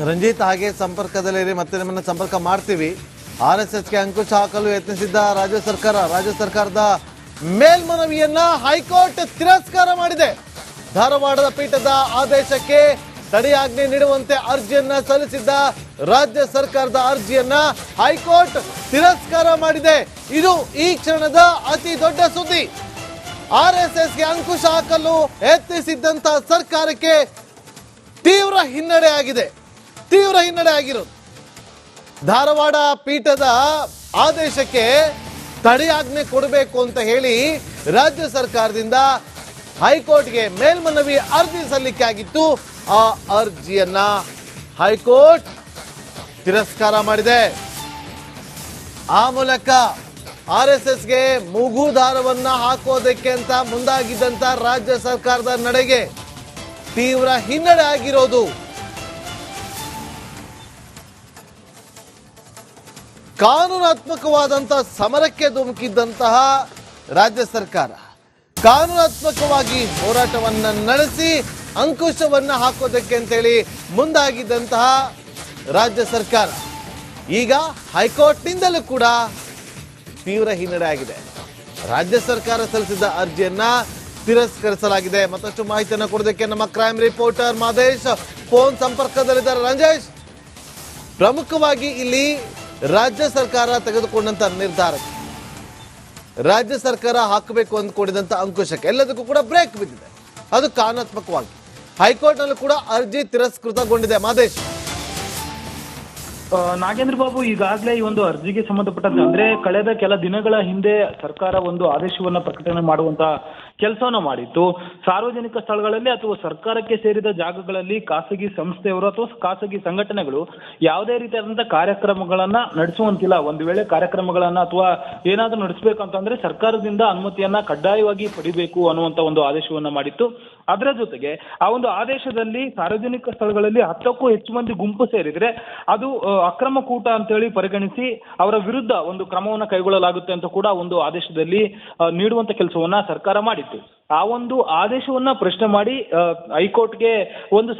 ರಂಜಿತ್ ಹಾಗೆ ಸಂಪರ್ಕದಲ್ಲಿರಿ, ಮತ್ತೆ ನಿಮ್ಮನ್ನ ಸಂಪರ್ಕ ಮಾಡ್ತೀವಿ. RSSಗೆ ಅಂಕುಶ ಹಾಕಲು ಯತ್ನಿಸಿದ್ದ ರಾಜ್ಯ ಸರ್ಕಾರದ ಮೇಲ್ಮನವಿಯನ್ನ ಹೈಕೋರ್ಟ್ ತಿರಸ್ಕಾರ ಮಾಡಿದೆ. ಧಾರವಾಡದ ಪೀಠದ ಆದೇಶಕ್ಕೆ ತಡೆಯಾಜ್ಞೆ ನೀಡುವಂತೆ ಅರ್ಜಿಯನ್ನ ಸಲ್ಲಿಸಿದ್ದ ರಾಜ್ಯ ಸರ್ಕಾರದ ಅರ್ಜಿಯನ್ನ ಹೈಕೋರ್ಟ್ ತಿರಸ್ಕಾರ ಮಾಡಿದೆ. ಇದು ಈ ಕ್ಷಣದ ಅತಿ ದೊಡ್ಡ ಸುದ್ದಿ. RSSಗೆ ಅಂಕುಶ ಹಾಕಲು ಯತ್ನಿಸಿದ್ದಂತ ಸರ್ಕಾರಕ್ಕೆ ತೀವ್ರ ಹಿನ್ನಡೆ ಆಗಿರೋದು. ಧಾರವಾಡ ಪೀಠದ ಆದೇಶಕ್ಕೆ ತಡೆಯಾಜ್ಞೆ ಕೊಡಬೇಕು ಅಂತ ಹೇಳಿ ರಾಜ್ಯ ಸರ್ಕಾರದಿಂದ ಹೈಕೋರ್ಟ್ಗೆ ಮೇಲ್ಮನವಿ ಅರ್ಜಿ ಸಲ್ಲಿಕೆ ಆಗಿತ್ತು. ಆ ಅರ್ಜಿಯನ್ನ ಹೈಕೋರ್ಟ್ ತಿರಸ್ಕಾರ ಮಾಡಿದೆ. ಆ ಮೂಲಕ RSSಗೆ ಮೂಗುದಾರವನ್ನ ಹಾಕೋದಕ್ಕೆ ಅಂತ ಮುಂದಾಗಿದ್ದಂತ ರಾಜ್ಯ ಸರ್ಕಾರದ ನಡೆಗೆ ತೀವ್ರ ಹಿನ್ನಡೆ ಆಗಿರೋದು. ಕಾನೂನಾತ್ಮಕವಾದಂಥ ಸಮರಕ್ಕೆ ಧುಮುಕಿದ್ದಂತಹ ರಾಜ್ಯ ಸರ್ಕಾರ ಕಾನೂನಾತ್ಮಕವಾಗಿ ಹೋರಾಟವನ್ನ ನಡೆಸಿ ಅಂಕುಶವನ್ನ ಹಾಕೋದಕ್ಕೆ ಅಂತೇಳಿ ಮುಂದಾಗಿದ್ದಂತಹ ರಾಜ್ಯ ಸರ್ಕಾರ ಈಗ ಹೈಕೋರ್ಟ್ನಿಂದಲೂ ಕೂಡ ತೀವ್ರ ಹಿನ್ನಡೆ ಆಗಿದೆ. ರಾಜ್ಯ ಸರ್ಕಾರ ಸಲ್ಲಿಸಿದ್ದ ಅರ್ಜಿಯನ್ನ ತಿರಸ್ಕರಿಸಲಾಗಿದೆ. ಮತ್ತಷ್ಟು ಮಾಹಿತಿಯನ್ನು ಕೊಡೋದಕ್ಕೆ ನಮ್ಮ ಕ್ರೈಮ್ ರಿಪೋರ್ಟರ್ ಮಾದೇಶ್ ಫೋನ್ ಸಂಪರ್ಕದಲ್ಲಿದ್ದಾರೆ. ರಂಜೇಶ್, ಪ್ರಮುಖವಾಗಿ ಇಲ್ಲಿ ರಾಜ್ಯ ಸರ್ಕಾರ ತೆಗೆದುಕೊಂಡಂತ ನಿರ್ಧಾರಕ್ಕೆ, ರಾಜ್ಯ ಸರ್ಕಾರ ಹಾಕಬೇಕು ಅಂದ್ಕೊಂಡಿದ್ದಂತ ಅಂಕುಶಕ್ಕೆ ಎಲ್ಲದಕ್ಕೂ ಕೂಡ ಬ್ರೇಕ್ ಬಿದ್ದಿದೆ. ಅದು ಕಾನೂನಾತ್ಮಕವಾಗಿ ಹೈಕೋರ್ಟ್ ನಲ್ಲೂ ಕೂಡ ಅರ್ಜಿ ತಿರಸ್ಕೃತಗೊಂಡಿದೆ. ಮಾದೇಶ್, ನಾಗೇಂದ್ರ ಬಾಬು, ಈಗಾಗಲೇ ಈ ಒಂದು ಅರ್ಜಿಗೆ ಸಂಬಂಧಪಟ್ಟಂತೆ ಅಂದ್ರೆ ಕಳೆದ ಕೆಲ ದಿನಗಳ ಹಿಂದೆ ಸರ್ಕಾರ ಒಂದು ಆದೇಶವನ್ನ ಪ್ರಕಟಣೆ ಮಾಡುವಂತ ಕೆಲಸವನ್ನ ಮಾಡಿತ್ತು. ಸಾರ್ವಜನಿಕ ಸ್ಥಳಗಳಲ್ಲಿ ಅಥವಾ ಸರ್ಕಾರಕ್ಕೆ ಸೇರಿದ ಜಾಗಗಳಲ್ಲಿ ಖಾಸಗಿ ಸಂಸ್ಥೆಯವರು ಅಥವಾ ಖಾಸಗಿ ಸಂಘಟನೆಗಳು ಯಾವುದೇ ರೀತಿಯಾದಂತಹ ಕಾರ್ಯಕ್ರಮಗಳನ್ನ ನಡೆಸುವಂತಿಲ್ಲ. ಒಂದು ವೇಳೆ ಕಾರ್ಯಕ್ರಮಗಳನ್ನ ಅಥವಾ ಏನಾದ್ರೂ ನಡೆಸಬೇಕಂತಂದ್ರೆ ಸರ್ಕಾರದಿಂದ ಅನುಮತಿಯನ್ನ ಕಡ್ಡಾಯವಾಗಿ ಪಡಿಬೇಕು ಅನ್ನುವಂತ ಒಂದು ಆದೇಶವನ್ನ ಮಾಡಿತ್ತು. ಅದರ ಜೊತೆಗೆ ಆ ಒಂದು ಆದೇಶದಲ್ಲಿ ಸಾರ್ವಜನಿಕ ಸ್ಥಳಗಳಲ್ಲಿ 10ಕ್ಕೂ ಹೆಚ್ಚು ಮಂದಿ ಗುಂಪು ಸೇರಿದ್ರೆ ಅದು ಅಕ್ರಮ ಕೂಟ ಅಂತೇಳಿ ಪರಿಗಣಿಸಿ ಅವರ ವಿರುದ್ಧ ಒಂದು ಕ್ರಮವನ್ನ ಕೈಗೊಳ್ಳಲಾಗುತ್ತೆ ಅಂತ ಕೂಡ ಒಂದು ಆದೇಶದಲ್ಲಿ ನೀಡುವಂತ ಕೆಲಸವನ್ನ ಸರ್ಕಾರ ಮಾಡಿತ್ತು. ಆ ಒಂದು ಆದೇಶವನ್ನ ಪ್ರಶ್ನೆ ಮಾಡಿ ಹೈಕೋರ್ಟ್ಗೆ ಒಂದು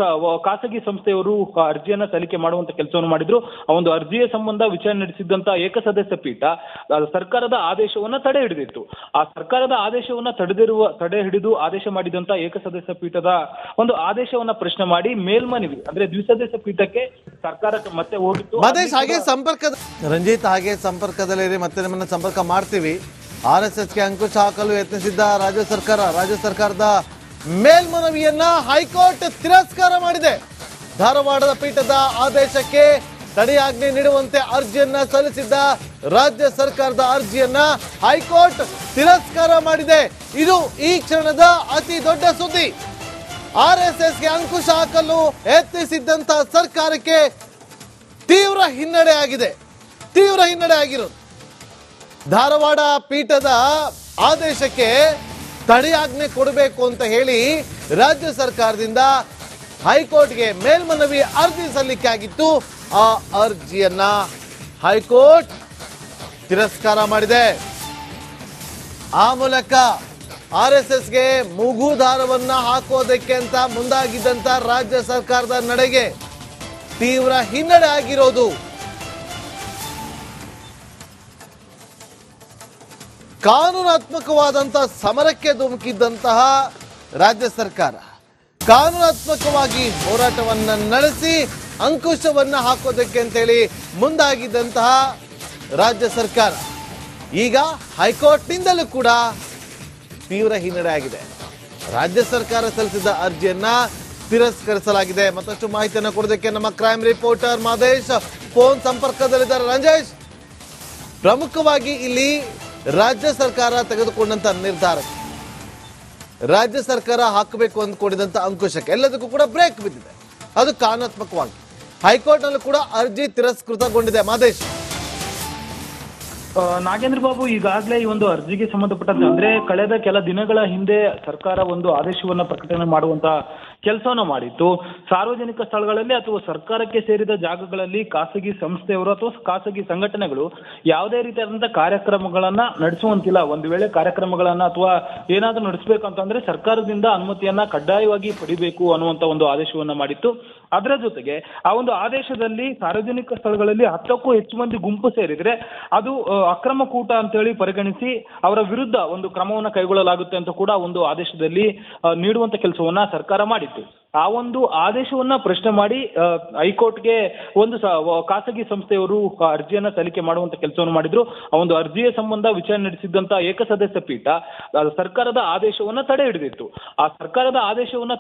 ಖಾಸಗಿ ಸಂಸ್ಥೆಯವರು ಅರ್ಜಿಯನ್ನ ಸಲ್ಲಿಕೆ ಮಾಡುವಂತ ಕೆಲಸವನ್ನು ಮಾಡಿದ್ರು. ಆ ಒಂದು ಅರ್ಜಿಯ ಸಂಬಂಧ ವಿಚಾರಣೆ ನಡೆಸಿದ್ದಂತ ಏಕಸದಸ್ಯ ಪೀಠ ಸರ್ಕಾರದ ಆದೇಶವನ್ನ ತಡೆ ಹಿಡಿದಿತ್ತು. ಆ ಸರ್ಕಾರದ ಆದೇಶವನ್ನ ತಡೆ ಹಿಡಿದು ಆದೇಶ ಮಾಡಿದಂತ ಏಕಸದಸ್ಯ ಪೀಠದ ಒಂದು ಆದೇಶವನ್ನ ಪ್ರಶ್ನೆ ಮಾಡಿ ಮೇಲ್ಮನವಿ ಅಂದ್ರೆ ದ್ವಿಸದಸ್ಯ ಪೀಠಕ್ಕೆ ಸರ್ಕಾರಕ್ಕೆ ಮತ್ತೆ ಹೋಗಿತ್ತು. ರಂಜಿತ್ ಹಾಗೆ ಸಂಪರ್ಕದಲ್ಲಿರಿ, ಮತ್ತೆ ನಿಮ್ಮನ್ನ ಸಂಪರ್ಕ ಮಾಡ್ತೀವಿ. RSSಗೆ ಅಂಕುಶ ಹಾಕಲು ಯತ್ನಿಸಿದ್ದ ರಾಜ್ಯ ಸರ್ಕಾರದ ಮೇಲ್ಮನವಿಯನ್ನ ಹೈಕೋರ್ಟ್ ತಿರಸ್ಕಾರ ಮಾಡಿದೆ. ಧಾರವಾಡದ ಪೀಠದ ಆದೇಶಕ್ಕೆ ತಡೆಯಾಜ್ಞೆ ನೀಡುವಂತೆ ಅರ್ಜಿಯನ್ನ ಸಲ್ಲಿಸಿದ್ದ ರಾಜ್ಯ ಸರ್ಕಾರದ ಅರ್ಜಿಯನ್ನ ಹೈಕೋರ್ಟ್ ತಿರಸ್ಕಾರ ಮಾಡಿದೆ. ಇದು ಈ ಕ್ಷಣದ ಅತಿ ದೊಡ್ಡ ಸುದ್ದಿ. RSSಗೆ ಅಂಕುಶ ಹಾಕಲು ಯತ್ನಿಸಿದ್ದಂತ ಸರ್ಕಾರಕ್ಕೆ ತೀವ್ರ ಹಿನ್ನಡೆ ಆಗಿರೋದು. ಧಾರವಾಡ ಪೀಠದ ಆದೇಶಕ್ಕೆ ತಡೆಯಾಜ್ಞೆ ಕೊಡಬೇಕು ಅಂತ ಹೇಳಿ ರಾಜ್ಯ ಸರ್ಕಾರದಿಂದ ಹೈಕೋರ್ಟ್ಗೆ ಮೇಲ್ಮನವಿ ಅರ್ಜಿ ಸಲ್ಲಿಕೆ ಆಗಿತ್ತು. ಆ ಅರ್ಜಿಯನ್ನ ಹೈಕೋರ್ಟ್ ತಿರಸ್ಕಾರ ಮಾಡಿದೆ. ಆ ಮೂಲಕ RSSಗೆ ಮೂಗುದಾರವನ್ನ ಹಾಕೋದಕ್ಕೆ ಅಂತ ಮುಂದಾಗಿದ್ದಂತ ರಾಜ್ಯ ಸರ್ಕಾರದ ನಡೆಗೆ ತೀವ್ರ ಹಿನ್ನಡೆ ಆಗಿರೋದು. ಕಾನೂನಾತ್ಮಕವಾದಂತಹ ಸಮರಕ್ಕೆ ಧುಮುಕಿದ್ದಂತಹ ರಾಜ್ಯ ಸರ್ಕಾರ ಕಾನೂನಾತ್ಮಕವಾಗಿ ಹೋರಾಟವನ್ನ ನಡೆಸಿ ಅಂಕುಶವನ್ನ ಹಾಕೋದಕ್ಕೆ ಅಂತೇಳಿ ಮುಂದಾಗಿದ್ದಂತಹ ರಾಜ್ಯ ಸರ್ಕಾರ ಈಗ ಹೈಕೋರ್ಟ್ನಿಂದಲೂ ಕೂಡ ತೀವ್ರ ಹಿನ್ನಡೆ ಆಗಿದೆ. ರಾಜ್ಯ ಸರ್ಕಾರ ಸಲ್ಲಿಸಿದ ಅರ್ಜಿಯನ್ನ ತಿರಸ್ಕರಿಸಲಾಗಿದೆ. ಮತ್ತಷ್ಟು ಮಾಹಿತಿಯನ್ನು ಕೊಡೋದಕ್ಕೆ ನಮ್ಮ ಕ್ರೈಮ್ ರಿಪೋರ್ಟರ್ ಮಾದೇಶ್ ಫೋನ್ ಸಂಪರ್ಕದಲ್ಲಿದ್ದಾರೆ. ರಂಜೇಶ್, ಪ್ರಮುಖವಾಗಿ ಇಲ್ಲಿ ರಾಜ್ಯ ಸರ್ಕಾರ ತೆಗೆದುಕೊಂಡಂತ ನಿರ್ಧಾರಕ್ಕೆ, ರಾಜ್ಯ ಸರ್ಕಾರ ಹಾಕಬೇಕು ಅಂದ್ಕೊಂಡಿದ್ದಂತ ಅಂಕುಶಕ್ಕೆ ಎಲ್ಲದಕ್ಕೂ ಕೂಡ ಬ್ರೇಕ್ ಬಿದ್ದಿದೆ. ಅದು ಕಾನೂನಾತ್ಮಕವಾಗಿ ಹೈಕೋರ್ಟ್ ನಲ್ಲೂ ಕೂಡ ಅರ್ಜಿ ತಿರಸ್ಕೃತಗೊಂಡಿದೆ. ಮಾದೇಶ್, ನಾಗೇಂದ್ರ ಬಾಬು, ಈಗಾಗಲೇ ಈ ಒಂದು ಅರ್ಜಿಗೆ ಸಂಬಂಧಪಟ್ಟಂತೆ ಅಂದ್ರೆ ಕಳೆದ ಕೆಲ ದಿನಗಳ ಹಿಂದೆ ಸರ್ಕಾರ ಒಂದು ಆದೇಶವನ್ನ ಪ್ರಕಟಣೆ ಮಾಡುವಂತ ಕೆಲಸವನ್ನು ಮಾಡಿತ್ತು. ಸಾರ್ವಜನಿಕ ಸ್ಥಳಗಳಲ್ಲಿ ಅಥವಾ ಸರ್ಕಾರಕ್ಕೆ ಸೇರಿದ ಜಾಗಗಳಲ್ಲಿ ಖಾಸಗಿ ಸಂಸ್ಥೆಯವರು ಅಥವಾ ಖಾಸಗಿ ಸಂಘಟನೆಗಳು ಯಾವುದೇ ರೀತಿಯಾದಂತಹ ಕಾರ್ಯಕ್ರಮಗಳನ್ನ ನಡೆಸುವಂತಿಲ್ಲ. ಒಂದು ವೇಳೆ ಕಾರ್ಯಕ್ರಮಗಳನ್ನ ಅಥವಾ ಏನಾದ್ರೂ ನಡೆಸಬೇಕಂತಂದ್ರೆ ಸರ್ಕಾರದಿಂದ ಅನುಮತಿಯನ್ನ ಕಡ್ಡಾಯವಾಗಿ ಪಡಿಬೇಕು ಅನ್ನುವಂತ ಒಂದು ಆದೇಶವನ್ನ ಮಾಡಿತ್ತು. ಅದರ ಜೊತೆಗೆ ಆ ಒಂದು ಆದೇಶದಲ್ಲಿ ಸಾರ್ವಜನಿಕ ಸ್ಥಳಗಳಲ್ಲಿ 10ಕ್ಕೂ ಹೆಚ್ಚು ಮಂದಿ ಗುಂಪು ಸೇರಿದ್ರೆ ಅದು ಅಕ್ರಮ ಕೂಟ ಅಂತೇಳಿ ಪರಿಗಣಿಸಿ ಅವರ ವಿರುದ್ಧ ಒಂದು ಕ್ರಮವನ್ನು ಕೈಗೊಳ್ಳಲಾಗುತ್ತೆ ಅಂತ ಕೂಡ ಒಂದು ಆದೇಶದಲ್ಲಿ ನೀಡುವಂತ ಕೆಲಸವನ್ನ ಸರ್ಕಾರ ಮಾಡಿತ್ತು. ಆ ಒಂದು ಆದೇಶವನ್ನ ಪ್ರಶ್ನೆ ಮಾಡಿ ಹೈಕೋರ್ಟ್ಗೆ ಒಂದು ಖಾಸಗಿ ಸಂಸ್ಥೆಯವರು ಅರ್ಜಿಯನ್ನ ಸಲ್ಲಿಕೆ ಮಾಡುವಂತ ಕೆಲಸವನ್ನು ಮಾಡಿದ್ರು. ಆ ಒಂದು ಅರ್ಜಿಯ ಸಂಬಂಧ ವಿಚಾರಣೆ ನಡೆಸಿದ್ದಂತ ಏಕಸದಸ್ಯ ಪೀಠ ಸರ್ಕಾರದ ಆದೇಶವನ್ನ ತಡೆ ಹಿಡಿದಿತ್ತು. ಆ ಸರ್ಕಾರದ ಆದೇಶವನ್ನ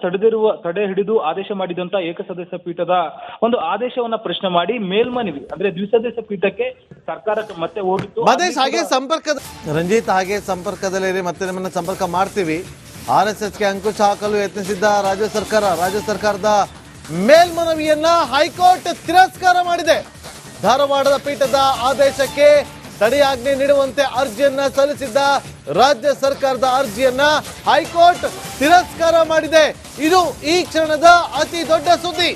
ತಡೆ ಹಿಡಿದು ಆದೇಶ ಮಾಡಿದಂತ ಏಕಸದಸ್ಯ ಪೀಠದ ಒಂದು ಆದೇಶವನ್ನ ಪ್ರಶ್ನೆ ಮಾಡಿ ಮೇಲ್ಮನವಿ ಅಂದ್ರೆ ದ್ವಿಸದಸ್ಯ ಪೀಠಕ್ಕೆ ಸರ್ಕಾರಕ್ಕೆ ಮತ್ತೆ ಹೋಗಿತ್ತು. ಮದೇಶ್ ಹಾಗೆ ರಂಜಿತ್ ಹಾಗೆ ಸಂಪರ್ಕದಲ್ಲಿರಿ, ಮತ್ತೆ ನಿಮ್ಮನ್ನ ಸಂಪರ್ಕ ಮಾಡ್ತೀವಿ. RSSಗೆ ಅಂಕುಶ ಹಾಕಲು ಯತ್ನಿಸಿದ್ದ ರಾಜ್ಯ ಸರ್ಕಾರದ ಮೇಲ್ಮನವಿಯನ್ನ ಹೈಕೋರ್ಟ್ ತಿರಸ್ಕಾರ ಮಾಡಿದೆ. ಧಾರವಾಡದ ಪೀಠದ ಆದೇಶಕ್ಕೆ ತಡೆಯಾಜ್ಞೆ ನೀಡುವಂತೆ ಅರ್ಜಿಯನ್ನ ಸಲ್ಲಿಸಿದ್ದ ರಾಜ್ಯ ಸರ್ಕಾರದ ಅರ್ಜಿಯನ್ನ ಹೈಕೋರ್ಟ್ ತಿರಸ್ಕಾರ ಮಾಡಿದೆ. ಇದು ಈ ಕ್ಷಣದ ಅತಿ ದೊಡ್ಡ ಸುದ್ದಿ.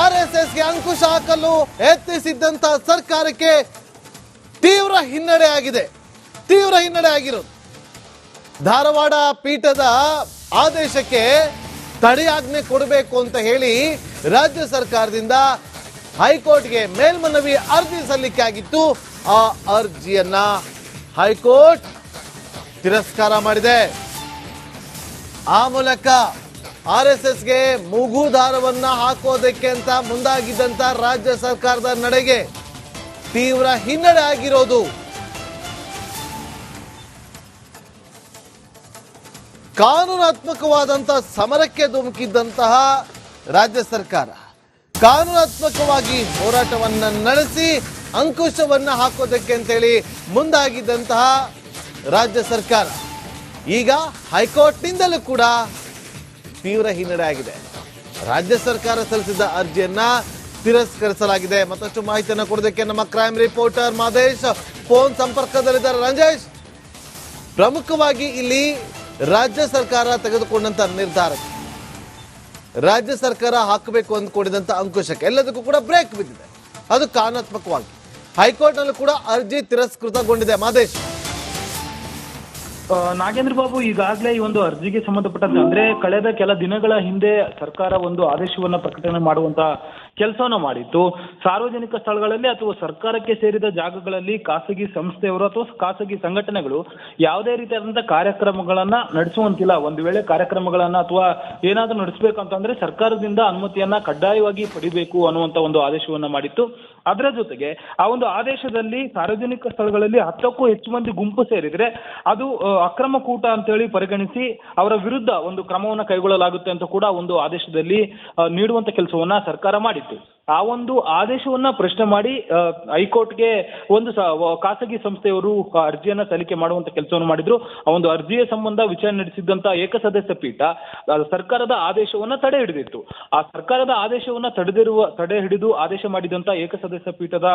RSSಗೆ ಅಂಕುಶ ಹಾಕಲು ಯತ್ನಿಸಿದ್ದಂತ ಸರ್ಕಾರಕ್ಕೆ ತೀವ್ರ ಹಿನ್ನಡೆ ಆಗಿರೋದು. ಧಾರವಾಡ ಪೀಠದ ಆದೇಶಕ್ಕೆ ತಡೆಯಾಜ್ಞೆ ಕೊಡಬೇಕು ಅಂತ ಹೇಳಿ ರಾಜ್ಯ ಸರ್ಕಾರದಿಂದ ಹೈಕೋರ್ಟ್ಗೆ ಮೇಲ್ಮನವಿ ಅರ್ಜಿ ಸಲ್ಲಿಕೆ ಆಗಿತ್ತು. ಆ ಅರ್ಜಿಯನ್ನ ಹೈಕೋರ್ಟ್ ತಿರಸ್ಕಾರ ಮಾಡಿದೆ. ಆ ಮೂಲಕ RSSಗೆ ಮೂಗುದಾರವನ್ನ ಹಾಕೋದಕ್ಕೆ ಅಂತ ಮುಂದಾಗಿದ್ದಂತ ರಾಜ್ಯ ಸರ್ಕಾರದ ನಡೆಗೆ ತೀವ್ರ ಹಿನ್ನಡೆ ಆಗಿರೋದು. ಕಾನೂನಾತ್ಮಕವಾದಂತಹ ಸಮರಕ್ಕೆ ಧುಮುಕಿದ್ದಂತಹ ರಾಜ್ಯ ಸರ್ಕಾರ ಕಾನೂನಾತ್ಮಕವಾಗಿ ಹೋರಾಟವನ್ನ ನಡೆಸಿ ಅಂಕುಶವನ್ನ ಹಾಕೋದಕ್ಕೆ ಅಂತೇಳಿ ಮುಂದಾಗಿದ್ದಂತಹ ರಾಜ್ಯ ಸರ್ಕಾರ ಈಗ ಹೈಕೋರ್ಟ್ನಿಂದಲೂ ಕೂಡ ತೀವ್ರ ಹಿನ್ನಡೆ ಆಗಿದೆ. ರಾಜ್ಯ ಸರ್ಕಾರ ಸಲ್ಲಿಸಿದ್ದ ಅರ್ಜಿಯನ್ನ ತಿರಸ್ಕರಿಸಲಾಗಿದೆ. ಮತ್ತಷ್ಟು ಮಾಹಿತಿಯನ್ನು ಕೊಡೋದಕ್ಕೆ ನಮ್ಮ ಕ್ರೈಮ್ ರಿಪೋರ್ಟರ್ ಮಾದೇಶ್ ಫೋನ್ ಸಂಪರ್ಕದಲ್ಲಿದ್ದಾರೆ. ರಂಜೇಶ್, ಪ್ರಮುಖವಾಗಿ ಇಲ್ಲಿ ರಾಜ್ಯ ಸರ್ಕಾರ ತೆಗೆದುಕೊಂಡಂತ ನಿರ್ಧಾರಕ್ಕೆ, ರಾಜ್ಯ ಸರ್ಕಾರ ಹಾಕಬೇಕು ಅಂದ್ಕೊಂಡಿದ್ದಂತ ಅಂಕುಶಕ್ಕೆ ಎಲ್ಲದಕ್ಕೂ ಕೂಡ ಬ್ರೇಕ್ ಬಿದ್ದಿದೆ. ಅದು ಕಾನೂನಾತ್ಮಕವಾಗಿ ಹೈಕೋರ್ಟ್ ನಲ್ಲೂ ಕೂಡ ಅರ್ಜಿ ತಿರಸ್ಕೃತಗೊಂಡಿದೆ. ಮಾದೇಶ್, ನಾಗೇಂದ್ರ ಬಾಬು, ಈಗಾಗಲೇ ಈ ಒಂದು ಅರ್ಜಿಗೆ ಸಂಬಂಧಪಟ್ಟಂತೆ ಅಂದ್ರೆ ಕಳೆದ ಕೆಲ ದಿನಗಳ ಹಿಂದೆ ಸರ್ಕಾರ ಒಂದು ಆದೇಶವನ್ನ ಪ್ರಕಟಣೆ ಮಾಡುವಂತ ಕೆಲಸವನ್ನು ಮಾಡಿತ್ತು. ಸಾರ್ವಜನಿಕ ಸ್ಥಳಗಳಲ್ಲಿ ಅಥವಾ ಸರ್ಕಾರಕ್ಕೆ ಸೇರಿದ ಜಾಗಗಳಲ್ಲಿ ಖಾಸಗಿ ಸಂಸ್ಥೆಯವರು ಅಥವಾ ಖಾಸಗಿ ಸಂಘಟನೆಗಳು ಯಾವುದೇ ರೀತಿಯಾದಂತಹ ಕಾರ್ಯಕ್ರಮಗಳನ್ನ ನಡೆಸುವಂತಿಲ್ಲ. ಒಂದು ವೇಳೆ ಕಾರ್ಯಕ್ರಮಗಳನ್ನ ಅಥವಾ ಏನಾದ್ರೂ ನಡೆಸಬೇಕಂತಂದ್ರೆ ಸರ್ಕಾರದಿಂದ ಅನುಮತಿಯನ್ನ ಕಡ್ಡಾಯವಾಗಿ ಪಡಿಬೇಕು ಅನ್ನುವಂತ ಒಂದು ಆದೇಶವನ್ನ ಮಾಡಿತ್ತು. ಅದರ ಜೊತೆಗೆ ಆ ಒಂದು ಆದೇಶದಲ್ಲಿ ಸಾರ್ವಜನಿಕ ಸ್ಥಳಗಳಲ್ಲಿ 10ಕ್ಕೂ ಹೆಚ್ಚು ಮಂದಿ ಗುಂಪು ಸೇರಿದ್ರೆ ಅದು ಅಕ್ರಮ ಕೂಟ ಅಂತೇಳಿ ಪರಿಗಣಿಸಿ ಅವರ ವಿರುದ್ಧ ಒಂದು ಕ್ರಮವನ್ನ ಕೈಗೊಳ್ಳಲಾಗುತ್ತೆ ಅಂತ ಕೂಡ ಒಂದು ಆದೇಶದಲ್ಲಿ ನೀಡುವಂತ ಕೆಲಸವನ್ನ ಸರ್ಕಾರ ಮಾಡಿತ್ತು. ಆ ಒಂದು ಆದೇಶವನ್ನ ಪ್ರಶ್ನೆ ಮಾಡಿ ಹೈಕೋರ್ಟ್ಗೆ ಒಂದು ಖಾಸಗಿ ಸಂಸ್ಥೆಯವರು ಅರ್ಜಿಯನ್ನ ಸಲ್ಲಿಕೆ ಮಾಡುವಂತ ಕೆಲಸವನ್ನು ಮಾಡಿದ್ರು. ಆ ಒಂದು ಅರ್ಜಿಯ ಸಂಬಂಧ ವಿಚಾರಣೆ ನಡೆಸಿದ್ದಂತ ಏಕಸದಸ್ಯ ಪೀಠ ಸರ್ಕಾರದ ಆದೇಶವನ್ನ ತಡೆ ಹಿಡಿದಿತ್ತು. ಆ ಸರ್ಕಾರದ ಆದೇಶವನ್ನ ತಡೆ ಹಿಡಿದು ಆದೇಶ ಮಾಡಿದಂತ ಏಕಸದಸ್ಯ ಪೀಠದ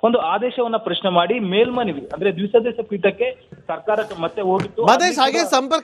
ಒಂದು ಆದೇಶವನ್ನ ಪ್ರಶ್ನೆ ಮಾಡಿ ಮೇಲ್ಮನವಿ ಅಂದ್ರೆ ದ್ವಿಸದಸ್ಯ ಪೀಠಕ್ಕೆ ಸರ್ಕಾರಕ್ಕೆ ಮತ್ತೆ ಹೋಗಿತ್ತು. ಮದೇಶ್ ಹಾಗೆ ಸಂಪರ್ಕ